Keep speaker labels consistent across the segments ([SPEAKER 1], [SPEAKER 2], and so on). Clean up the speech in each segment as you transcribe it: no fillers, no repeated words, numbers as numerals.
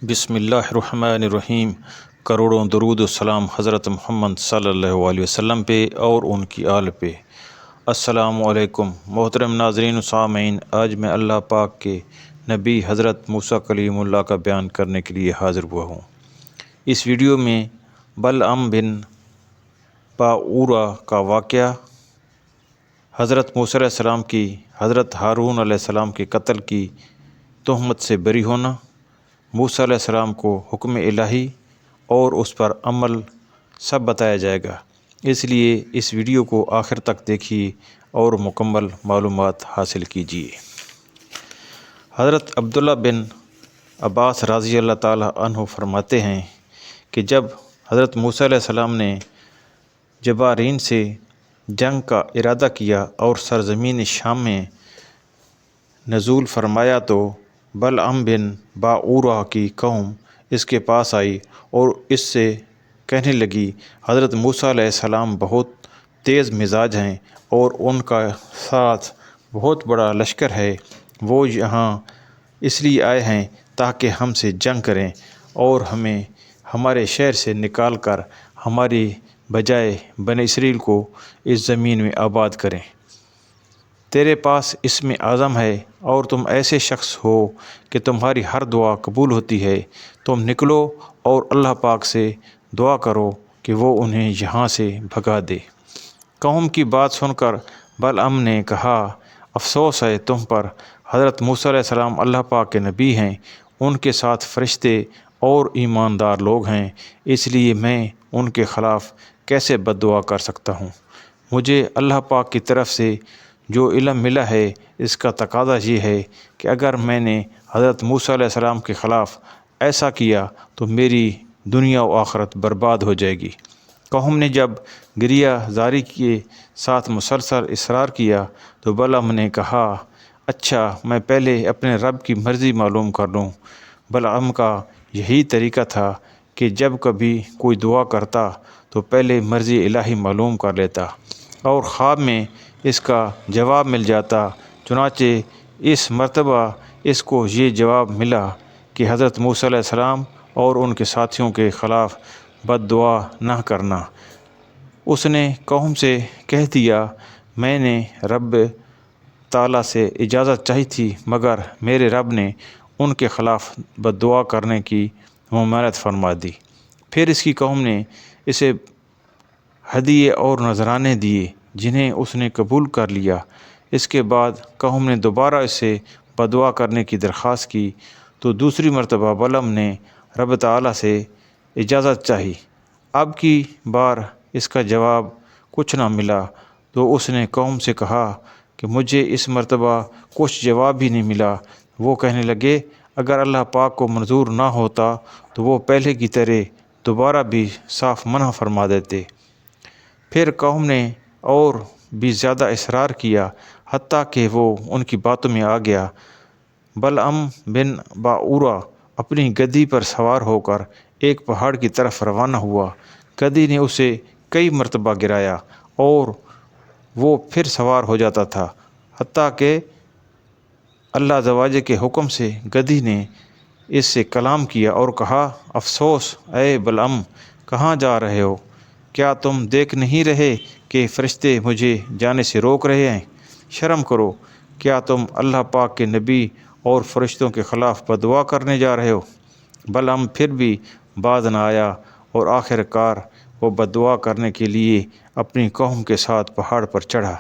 [SPEAKER 1] بسم اللہ الرحمن الرحیم۔ کروڑوں درود و سلام حضرت محمد صلی اللہ علیہ وسلم پہ اور ان کی آل پہ۔ السلام علیکم محترم ناظرین و سامعین، آج میں اللہ پاک کے نبی حضرت موسیٰ کلیم اللہ کا بیان کرنے کے لیے حاضر ہوا ہوں۔ اس ویڈیو میں بلعم بن باعورہ کا واقعہ، حضرت موسیٰ علیہ السلام کی حضرت ہارون علیہ السلام کے قتل کی تہمت سے بری ہونا، موسیٰ علیہ السلام کو حکم الہی اور اس پر عمل سب بتایا جائے گا، اس لیے اس ویڈیو کو آخر تک دیکھیے اور مکمل معلومات حاصل کیجیے۔ حضرت عبداللہ بن عباس رضی اللہ تعالی عنہ فرماتے ہیں کہ جب حضرت موسیٰ علیہ السلام نے جبارین سے جنگ کا ارادہ کیا اور سرزمین شام میں نزول فرمایا تو بلعم بن باعورہ کی قوم اس کے پاس آئی اور اس سے کہنے لگی، حضرت موسیٰ علیہ السلام بہت تیز مزاج ہیں اور ان کا ساتھ بہت بڑا لشکر ہے، وہ یہاں اس لیے آئے ہیں تاکہ ہم سے جنگ کریں اور ہمیں ہمارے شہر سے نکال کر ہماری بجائے بنی اسرائیل کو اس زمین میں آباد کریں۔ تیرے پاس اسم اعظم ہے اور تم ایسے شخص ہو کہ تمہاری ہر دعا قبول ہوتی ہے، تم نکلو اور اللہ پاک سے دعا کرو کہ وہ انہیں یہاں سے بھگا دے۔ قوم کی بات سن کر بلعم نے کہا، افسوس ہے تم پر، حضرت موسیٰ علیہ السلام اللہ پاک کے نبی ہیں، ان کے ساتھ فرشتے اور ایماندار لوگ ہیں، اس لیے میں ان کے خلاف کیسے بد دعا کر سکتا ہوں؟ مجھے اللہ پاک کی طرف سے جو علم ملا ہے اس کا تقاضا یہ ہے کہ اگر میں نے حضرت موسیٰ علیہ السلام کے خلاف ایسا کیا تو میری دنیا و آخرت برباد ہو جائے گی۔ قوم نے جب گریہ زاری کے ساتھ مسلسل اصرار کیا تو بلعم نے کہا، اچھا میں پہلے اپنے رب کی مرضی معلوم کر لوں۔ بلعم کا یہی طریقہ تھا کہ جب کبھی کوئی دعا کرتا تو پہلے مرضی الہی معلوم کر لیتا اور خواب میں اس کا جواب مل جاتا۔ چنانچہ اس مرتبہ اس کو یہ جواب ملا کہ حضرت موسیٰ علیہ السلام اور ان کے ساتھیوں کے خلاف بد دعا نہ کرنا۔ اس نے قوم سے کہہ دیا، میں نے رب تعالیٰ سے اجازت چاہی تھی مگر میرے رب نے ان کے خلاف بد دعا کرنے کی ممانعت فرما دی۔ پھر اس کی قوم نے اسے ہدیے اور نذرانے دیے جنہیں اس نے قبول کر لیا۔ اس کے بعد قوم نے دوبارہ اس سے بد دعا کرنے کی درخواست کی تو دوسری مرتبہ بلعم نے رب تعالیٰ سے اجازت چاہی۔ اب کی بار اس کا جواب کچھ نہ ملا تو اس نے قوم سے کہا کہ مجھے اس مرتبہ کچھ جواب بھی نہیں ملا۔ وہ کہنے لگے، اگر اللہ پاک کو منظور نہ ہوتا تو وہ پہلے کی طرح دوبارہ بھی صاف منع فرما دیتے۔ پھر قوم نے اور بھی زیادہ اصرار کیا حتیٰ کہ وہ ان کی باتوں میں آ گیا۔ بلعم بن باعورہ اپنی گدی پر سوار ہو کر ایک پہاڑ کی طرف روانہ ہوا۔ گدی نے اسے کئی مرتبہ گرایا اور وہ پھر سوار ہو جاتا تھا حتیٰ کہ اللہ عز و جل کے حکم سے گدی نے اس سے کلام کیا اور کہا، افسوس اے بلعم، کہاں جا رہے ہو؟ کیا تم دیکھ نہیں رہے کہ فرشتے مجھے جانے سے روک رہے ہیں؟ شرم کرو، کیا تم اللہ پاک کے نبی اور فرشتوں کے خلاف بد دعا کرنے جا رہے ہو؟ بلعم پھر بھی باز نہ آیا اور آخر کار وہ بد دعا کرنے کے لیے اپنی قوم کے ساتھ پہاڑ پر چڑھا۔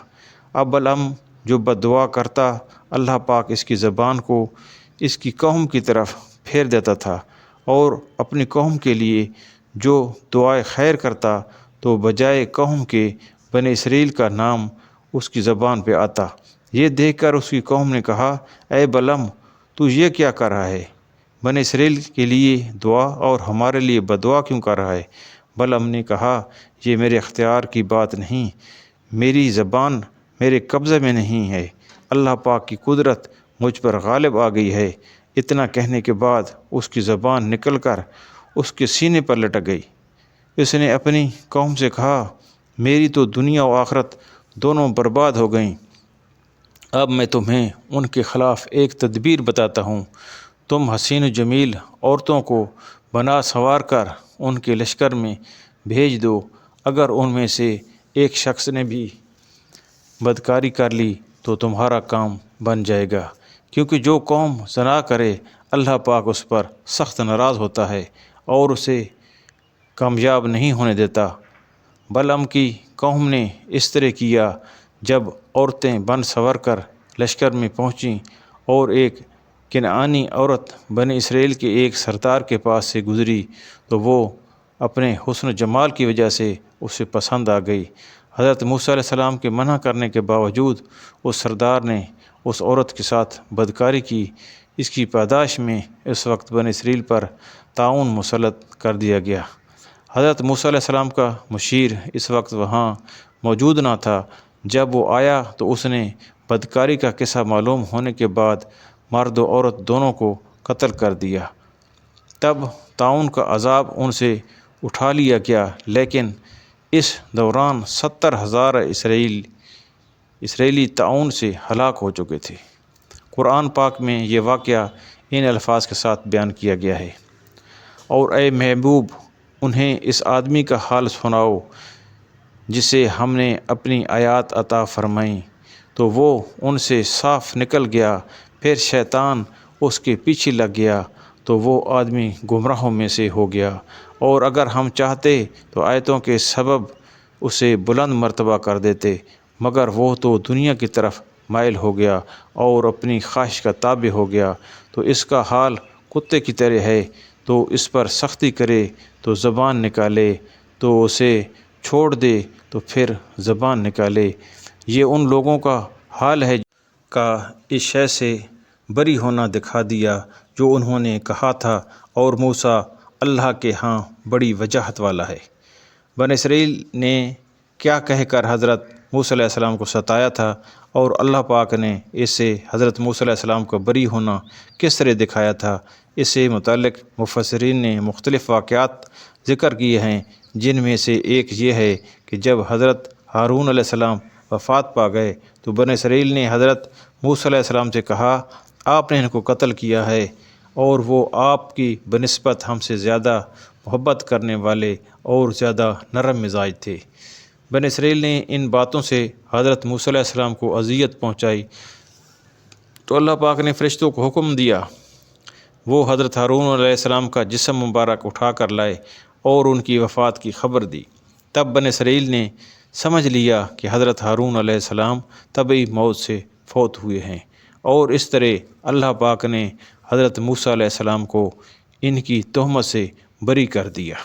[SPEAKER 1] اب بلعم جو بد دعا کرتا، اللہ پاک اس کی زبان کو اس کی قوم کی طرف پھیر دیتا تھا اور اپنی قوم کے لیے جو دعائے خیر کرتا تو بجائے قوم کے بنی اسرائیل کا نام اس کی زبان پہ آتا۔ یہ دیکھ کر اس کی قوم نے کہا، اے بلعم، تو یہ کیا کر رہا ہے؟ بنی اسرائیل کے لیے دعا اور ہمارے لیے بد دعا کیوں کر رہا ہے؟ بلعم نے کہا، یہ میرے اختیار کی بات نہیں، میری زبان میرے قبضے میں نہیں ہے، اللہ پاک کی قدرت مجھ پر غالب آ گئی ہے۔ اتنا کہنے کے بعد اس کی زبان نکل کر اس کے سینے پر لٹک گئی۔ اس نے اپنی قوم سے کہا، میری تو دنیا و آخرت دونوں برباد ہو گئیں۔ اب میں تمہیں ان کے خلاف ایک تدبیر بتاتا ہوں، تم حسین و جمیل عورتوں کو بنا سنوار کر ان کے لشکر میں بھیج دو، اگر ان میں سے ایک شخص نے بھی بدکاری کر لی تو تمہارا کام بن جائے گا، کیونکہ جو قوم زنا کرے اللہ پاک اس پر سخت ناراض ہوتا ہے اور اسے کامیاب نہیں ہونے دیتا۔ بلعام کی قوم نے اس طرح کیا۔ جب عورتیں بن سنور کر لشکر میں پہنچیں اور ایک کنعانی عورت بنی اسرائیل کے ایک سردار کے پاس سے گزری تو وہ اپنے حسن و جمال کی وجہ سے اسے پسند آ گئی۔ حضرت موسیٰ علیہ السلام کے منع کرنے کے باوجود اس سردار نے اس عورت کے ساتھ بدکاری کی۔ اس کی پاداش میں اس وقت بنی اسرائیل پر طاعون مسلط کر دیا گیا۔ حضرت موسیٰ علیہ السلام کا مشیر اس وقت وہاں موجود نہ تھا۔ جب وہ آیا تو اس نے بدکاری کا قصہ معلوم ہونے کے بعد مرد و عورت دونوں کو قتل کر دیا۔ تب طاعون کا عذاب ان سے اٹھا لیا گیا، لیکن اس دوران 70,000 اسرائیلی طاعون سے ہلاک ہو چکے تھے۔ قرآن پاک میں یہ واقعہ ان الفاظ کے ساتھ بیان کیا گیا ہے: اور اے محبوب انہیں اس آدمی کا حال سناؤ جسے ہم نے اپنی آیات عطا فرمائیں تو وہ ان سے صاف نکل گیا، پھر شیطان اس کے پیچھے لگ گیا تو وہ آدمی گمراہوں میں سے ہو گیا، اور اگر ہم چاہتے تو آیتوں کے سبب اسے بلند مرتبہ کر دیتے، مگر وہ تو دنیا کی طرف مائل ہو گیا اور اپنی خواہش کا تابع ہو گیا، تو اس کا حال کتے کی طرح ہے، تو اس پر سختی کرے تو زبان نکالے، تو اسے چھوڑ دے تو پھر زبان نکالے۔ یہ ان لوگوں کا حال ہے کا اس شے سے بری ہونا دکھا دیا جو انہوں نے کہا تھا، اور موسیٰ اللہ کے ہاں بڑی وجاہت والا ہے۔ بنی اسرائیل نے کیا کہہ کر حضرت موسیٰ علیہ السلام کو ستایا تھا، اور اللہ پاک نے اس سے حضرت موسیٰ علیہ السلام کا بری ہونا کس طرح دکھایا تھا، اس سے متعلق مفسرین نے مختلف واقعات ذکر کیے ہیں، جن میں سے ایک یہ ہے کہ جب حضرت ہارون علیہ السلام وفات پا گئے تو بنی اسرائیل نے حضرت موسیٰ علیہ السلام سے کہا، آپ نے ان کو قتل کیا ہے، اور وہ آپ کی بنسبت ہم سے زیادہ محبت کرنے والے اور زیادہ نرم مزاج تھے۔ بنی اسرائیل نے ان باتوں سے حضرت موسیٰ علیہ السلام کو اذیت پہنچائی تو اللہ پاک نے فرشتوں کو حکم دیا، وہ حضرت ہارون علیہ السلام کا جسم مبارک اٹھا کر لائے اور ان کی وفات کی خبر دی۔ تب بنی اسرائیل نے سمجھ لیا کہ حضرت ہارون علیہ السلام طبعی موت سے فوت ہوئے ہیں، اور اس طرح اللہ پاک نے حضرت موسیٰ علیہ السلام کو ان کی تہمت سے بری کر دیا۔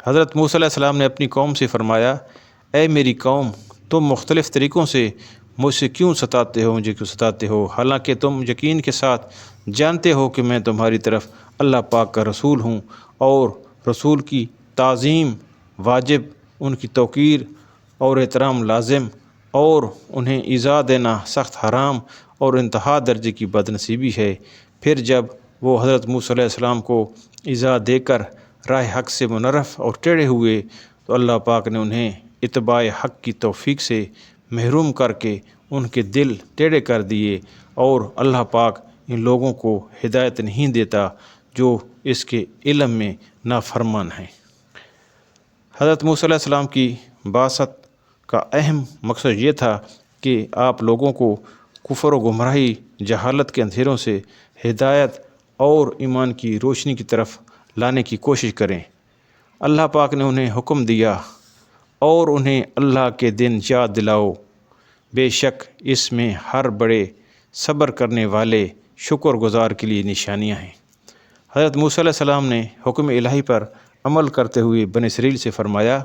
[SPEAKER 1] حضرت موسیٰ علیہ السلام نے اپنی قوم سے فرمایا، اے میری قوم، تم مختلف طریقوں سے مجھ سے کیوں ستاتے ہو، مجھے کیوں ستاتے ہو، حالانکہ تم یقین کے ساتھ جانتے ہو کہ میں تمہاری طرف اللہ پاک کا رسول ہوں، اور رسول کی تعظیم واجب، ان کی توقیر اور احترام لازم، اور انہیں ایذا دینا سخت حرام اور انتہا درجے کی بدنصیبی ہے۔ پھر جب وہ حضرت موسیٰ علیہ السلام کو ایذا دے کر راہ حق سے منحرف اور ٹیڑھے ہوئے تو اللہ پاک نے انہیں اتباع حق کی توفیق سے محروم کر کے ان کے دل ٹیڑھے کر دیے، اور اللہ پاک ان لوگوں کو ہدایت نہیں دیتا جو اس کے علم میں نافرمان ہیں۔ حضرت موسیٰ علیہ السلام کی بعثت کا اہم مقصد یہ تھا کہ آپ لوگوں کو کفر و گمراہی، جہالت کے اندھیروں سے ہدایت اور ایمان کی روشنی کی طرف لانے کی کوشش کریں۔ اللہ پاک نے انہیں حکم دیا، اور انہیں اللہ کے دن یاد دلاؤ، بے شک اس میں ہر بڑے صبر کرنے والے شکر گزار کے لیے نشانیاں ہیں۔ حضرت موسیٰ علیہ السلام نے حکم الہی پر عمل کرتے ہوئے بنی اسرائیل سے فرمایا،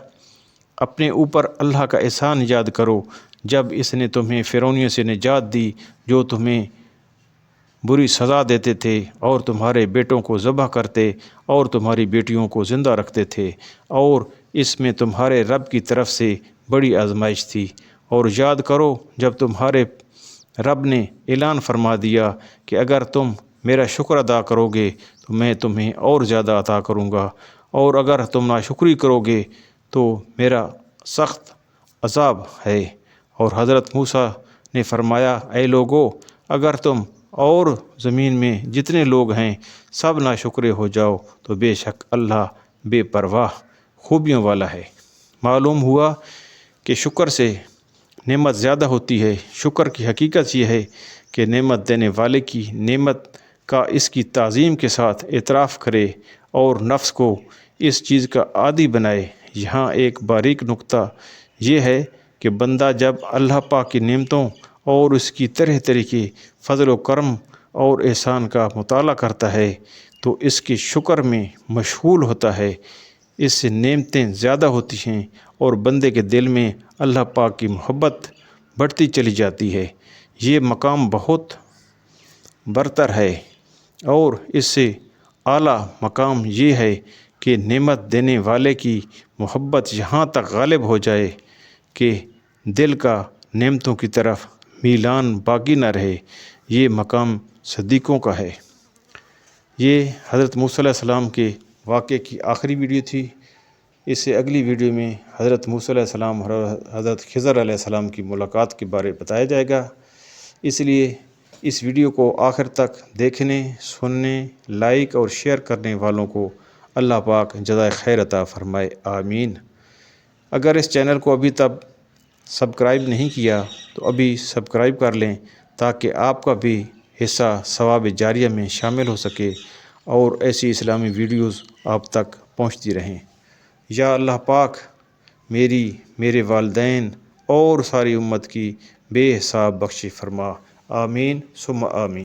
[SPEAKER 1] اپنے اوپر اللہ کا احسان یاد کرو جب اس نے تمہیں فرعونیوں سے نجات دی جو تمہیں بری سزا دیتے تھے اور تمہارے بیٹوں کو ذبح کرتے اور تمہاری بیٹیوں کو زندہ رکھتے تھے، اور اس میں تمہارے رب کی طرف سے بڑی آزمائش تھی۔ اور یاد کرو جب تمہارے رب نے اعلان فرما دیا کہ اگر تم میرا شکر ادا کرو گے تو میں تمہیں اور زیادہ عطا کروں گا، اور اگر تم ناشکری کرو گے تو میرا سخت عذاب ہے۔ اور حضرت موسیٰ نے فرمایا، اے لوگو، اگر تم اور زمین میں جتنے لوگ ہیں سب ناشکرے ہو جاؤ تو بے شک اللہ بے پرواہ خوبیوں والا ہے۔ معلوم ہوا کہ شکر سے نعمت زیادہ ہوتی ہے۔ شکر کی حقیقت یہ ہے کہ نعمت دینے والے کی نعمت کا اس کی تعظیم کے ساتھ اعتراف کرے اور نفس کو اس چیز کا عادی بنائے۔ یہاں ایک باریک نقطہ یہ ہے کہ بندہ جب اللہ پاک کی نعمتوں اور اس کی طرح طرح کے فضل و کرم اور احسان کا مطالعہ کرتا ہے تو اس کے شکر میں مشغول ہوتا ہے، اس سے نعمتیں زیادہ ہوتی ہیں اور بندے کے دل میں اللہ پاک کی محبت بڑھتی چلی جاتی ہے۔ یہ مقام بہت برتر ہے اور اس سے اعلیٰ مقام یہ ہے کہ نعمت دینے والے کی محبت یہاں تک غالب ہو جائے کہ دل کا نعمتوں کی طرف میلان باقی نہ رہے۔ یہ مقام صدیقوں کا ہے۔ یہ حضرت موسیٰ علیہ السلام کے واقعے کی آخری ویڈیو تھی۔ اس سے اگلی ویڈیو میں حضرت موسیٰ علیہ السلام اور حضرت خضر علیہ السلام کی ملاقات کے بارے بتایا جائے گا۔ اس لیے اس ویڈیو کو آخر تک دیکھنے، سننے، لائک اور شیئر کرنے والوں کو اللہ پاک جزائے خیر عطا فرمائے، آمین۔ اگر اس چینل کو ابھی تک سبسکرائب نہیں کیا تو ابھی سبسکرائب کر لیں تاکہ آپ کا بھی حصہ ثواب جاریہ میں شامل ہو سکے اور ایسی اسلامی ویڈیوز آپ تک پہنچتی رہیں۔ یا اللہ پاک میرے والدین اور ساری امت کی بے حساب بخشش فرما، آمین ثم آمین۔